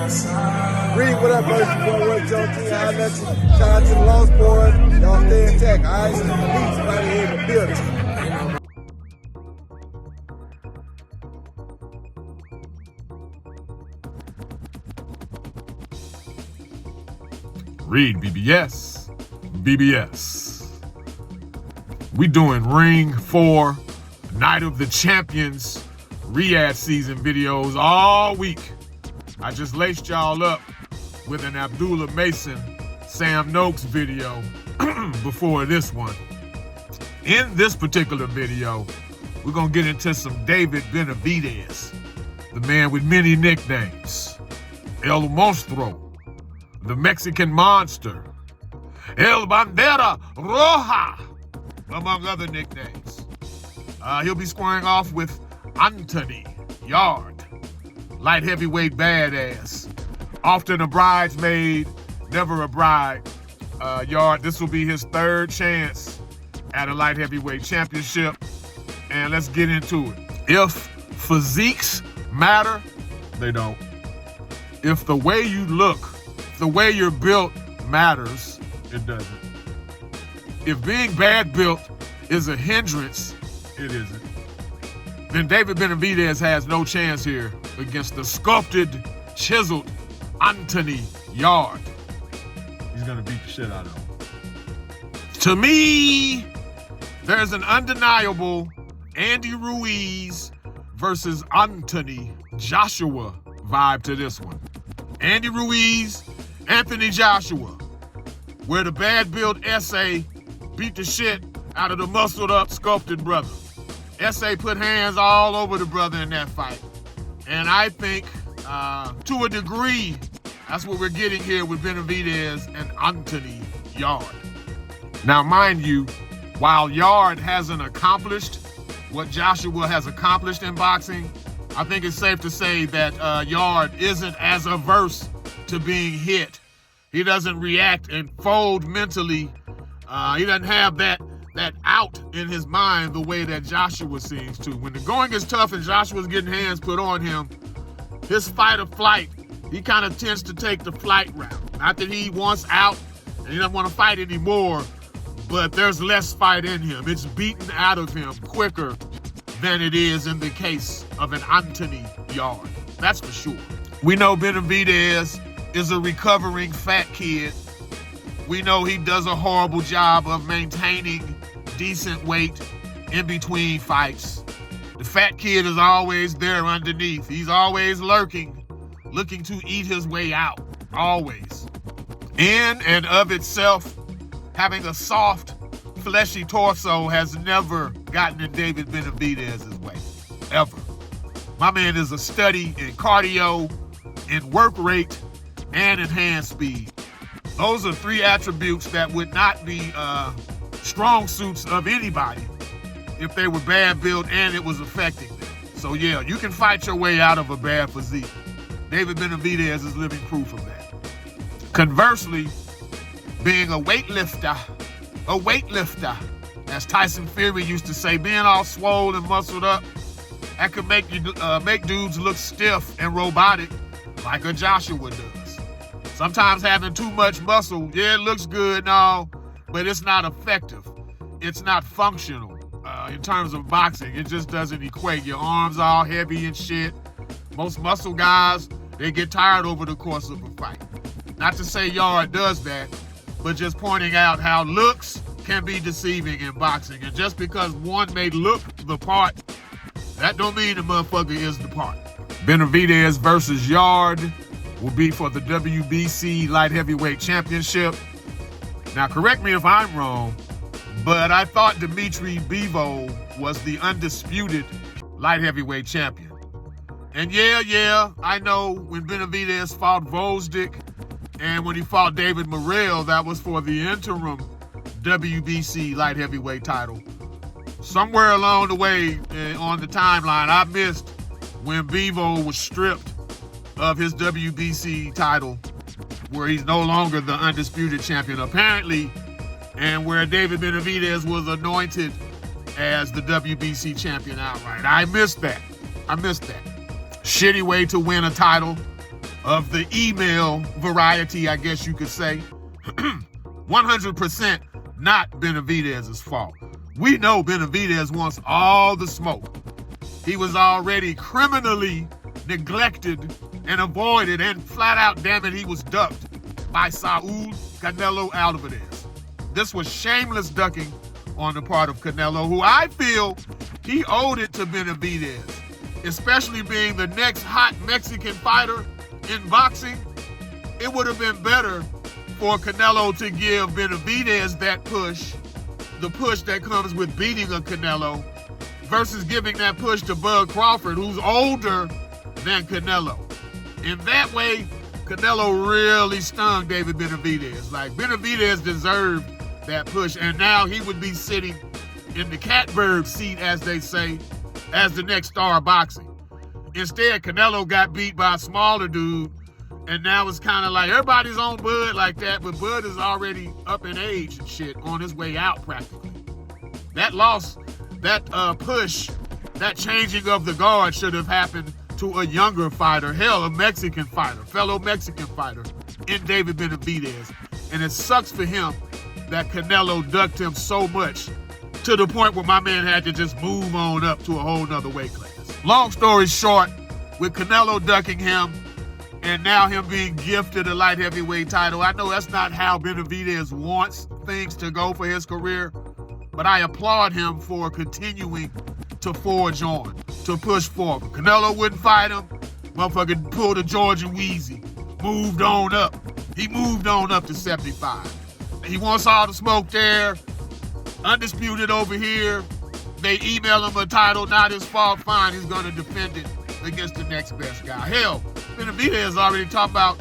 Reed, what up, bro? You boy, Roy Jones, I'll let you. Shout out to the Lost Boys. Y'all stay intact, all right? Peace right here in the building. REED-BBS. BBS. We doing Ring 4 Night of the Champions Riyadh season videos all week. I just laced y'all up with an Abdullah Mason, Sam Noakes video before this one. In this particular video, we're gonna get into some David Benavidez, the man with many nicknames. El Monstruo, the Mexican Monster, El Bandera Roja, among other nicknames. He'll be squaring off with Anthony Yarde, light heavyweight badass. Often a bridesmaid, never a bride. Yarde, this will be his third chance at a light heavyweight championship. And let's get into it. If physiques matter, they don't. If the way you look, the way you're built matters, it doesn't. If being bad built is a hindrance, it isn't. Then David Benavidez has no chance here against the sculpted, chiseled Anthony Yarde. He's gonna beat the shit out of him. To me, there's an undeniable Andy Ruiz versus AnthonyJoshua vibe to this one. Andy Ruiz, AnthonyJoshua, where the bad built SA beat the shit out of the muscled up, sculpted brother. SA put hands all over the brother in that fight. And I think, to a degree, that's what we're getting here with Benavidez and Anthony Yarde. Now, mind you, while Yarde hasn't accomplished what Joshua has accomplished in boxing, I think it's safe to say that Yarde isn't as averse to being hit. He doesn't react and fold mentally. He doesn't have that out in his mind the way that Joshua seems to. When the going is tough and Joshua's getting hands put on him, his fight or flight, he kind of tends to take the flight route. Not that he wants out and he doesn't want to fight anymore, but there's less fight in him. It's beaten out of him quicker than it is in the case of an Anthony Yarde. That's for sure. We know Benavidez is a recovering fat kid. We know he does a horrible job of maintaining decent weight in between fights. The fat kid is always there underneath. He's always lurking, looking to eat his way out, always. In and of itself, having a soft, fleshy torso has never gotten in David Benavidez's way, ever. My man is a study in cardio, in work rate, and in hand speed. Those are three attributes that would not be strong suits of anybody if they were bad built and it was affecting them. So yeah, you can fight your way out of a bad physique. David Benavidez is living proof of that. Conversely, being a weightlifter, as Tyson Fury used to say, being all swole and muscled up, that could make dudes look stiff and robotic like a Joshua does. Sometimes having too much muscle, yeah, it looks good and all, but it's not effective. It's not functional in terms of boxing. It just doesn't equate. Your arms all heavy and shit. Most muscle guys, they get tired over the course of a fight. Not to say Yarde does that, but just pointing out how looks can be deceiving in boxing. And just because one may look the part, that don't mean the motherfucker is the part. Benavidez versus Yarde will be for the WBC Light Heavyweight Championship. Now, correct me if I'm wrong, but I thought Dimitri Bivol was the undisputed Light Heavyweight Champion. And yeah, I know when Benavidez fought Volzdik and when he fought David Morrell, that was for the interim WBC Light Heavyweight title. Somewhere along the way on the timeline, I missed when Bivol was stripped of his WBC title, where he's no longer the undisputed champion, apparently, and where David Benavidez was anointed as the WBC champion outright. I missed that. Shitty way to win a title. of the email variety, I guess you could say. 100% not Benavidez's fault. We know Benavidez wants all the smoke. He was already criminally neglected and avoided, and flat out, damn it, he was ducked by Saul Canelo Alvarez. This was shameless ducking on the part of Canelo, who I feel he owed it to Benavidez, especially being the next hot Mexican fighter in boxing. It would have been better for Canelo to give Benavidez that push, the push that comes with beating a Canelo, versus giving that push to Bud Crawford, who's older than Canelo. In that way, Canelo really stung David Benavidez. Like, Benavidez deserved that push, and now he would be sitting in the catbird seat, as they say, as the next star of boxing. Instead, Canelo got beat by a smaller dude, and now it's kind of like everybody's on Bud like that, but Bud is already up in age and shit, on his way out practically. That loss, that push, that changing of the guard should have happened to a younger fighter, hell, a Mexican fighter, fellow Mexican fighter in David Benavidez. And it sucks for him that Canelo ducked him so much to the point where my man had to just move on up to a whole nother weight class. Long story short, with Canelo ducking him and now him being gifted a light heavyweight title, I know that's not how Benavidez wants things to go for his career, but I applaud him for continuing to forge on, to push forward. Canelo wouldn't fight him. Motherfucker pulled a Georgia Wheezy, moved on up. He moved on up to 75. He wants all the smoke there. Undisputed over here. They email him a title, not his fault, fine. He's going to defend it against the next best guy. Hell, Benavidez already talked about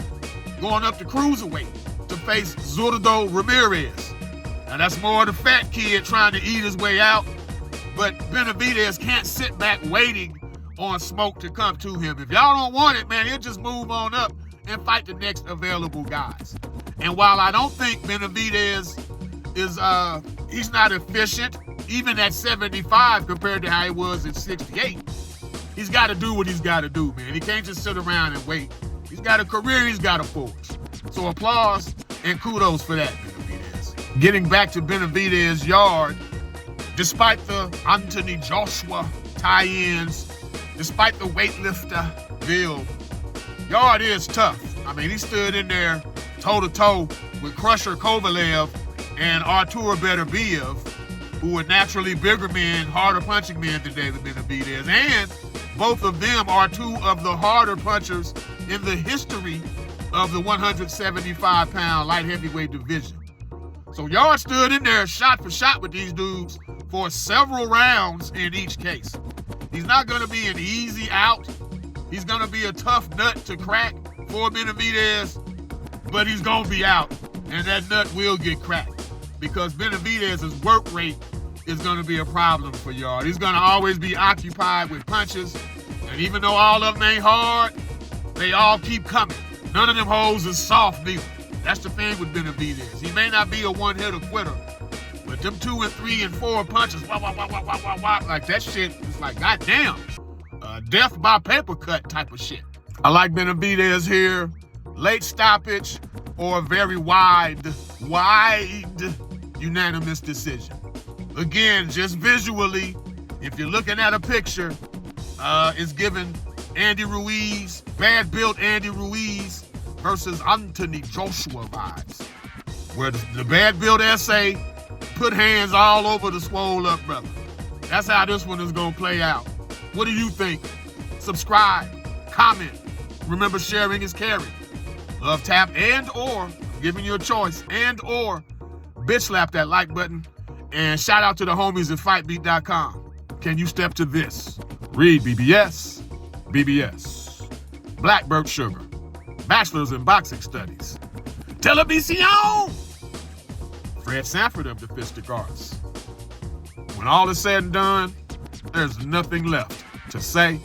going up to cruiserweight to face Zurdo Ramirez. Now that's more the fat kid trying to eat his way out. But Benavidez can't sit back waiting on smoke to come to him. If y'all don't want it, man, he'll just move on up and fight the next available guys. And while I don't think Benavidez is, he's not efficient, even at 75 compared to how he was at 68, he's got to do what he's got to do, man. He can't just sit around and wait. He's got a career he's got to forge. So applause and kudos for that, Benavidez. Getting back to Benavidez' Yarde, despite the AnthonyJoshua tie-ins, despite the weightlifter build, Yarde is tough. I mean, he stood in there toe-to-toe with Crusher Kovalev and Artur Beterbiev, who are naturally bigger men, harder punching men than David Benavidez. And both of them are two of the harder punchers in the history of the 175-pound light heavyweight division. So Yarde stood in there shot for shot with these dudes for several rounds in each case. He's not going to be an easy out. He's going to be a tough nut to crack for Benavidez, but he's going to be out, and that nut will get cracked because Benavidez's work rate is going to be a problem for Yarde. He's going to always be occupied with punches, and even though all of them ain't hard, they all keep coming. None of them hoes is soft neither. That's the thing with Benavidez. He may not be a one-hitter quitter, but them 2 and 3 and 4 punches, wah, wah, wah, wah, wah, wah, wah, like that shit is like, goddamn, death by paper cut type of shit. I like Benavidez here. Late stoppage or a very wide unanimous decision. Again, just visually, if you're looking at a picture, it's giving Andy Ruiz, bad-built Andy Ruiz versus AnthonyJoshua vibes, where the bad-built essay put hands all over the swole-up brother. That's how this one is going to play out. What do you think? Subscribe, comment. Remember, sharing is caring. Love tap and or, giving you a choice, and or bitch slap that like button. And shout out to the homies at FightBeat.com. Can you step to this? REED-BBS, BBS, Blackbird Sugar, Bachelor's in Boxing Studies, Television, Fred Sanford of the Fistic Arts. When all is said and done, there's nothing left to say